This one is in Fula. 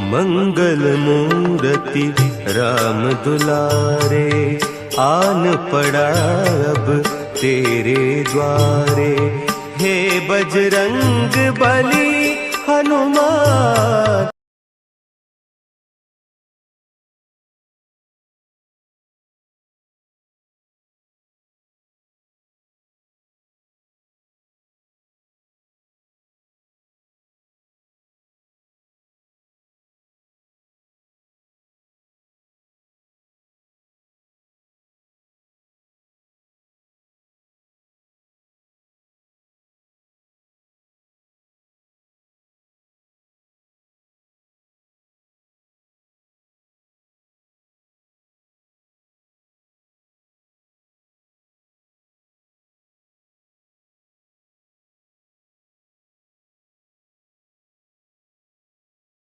मंगल मूर्ति राम दुलारे, आन पड़ा अब तेरे द्वारे। हे बजरंग बली हनुमान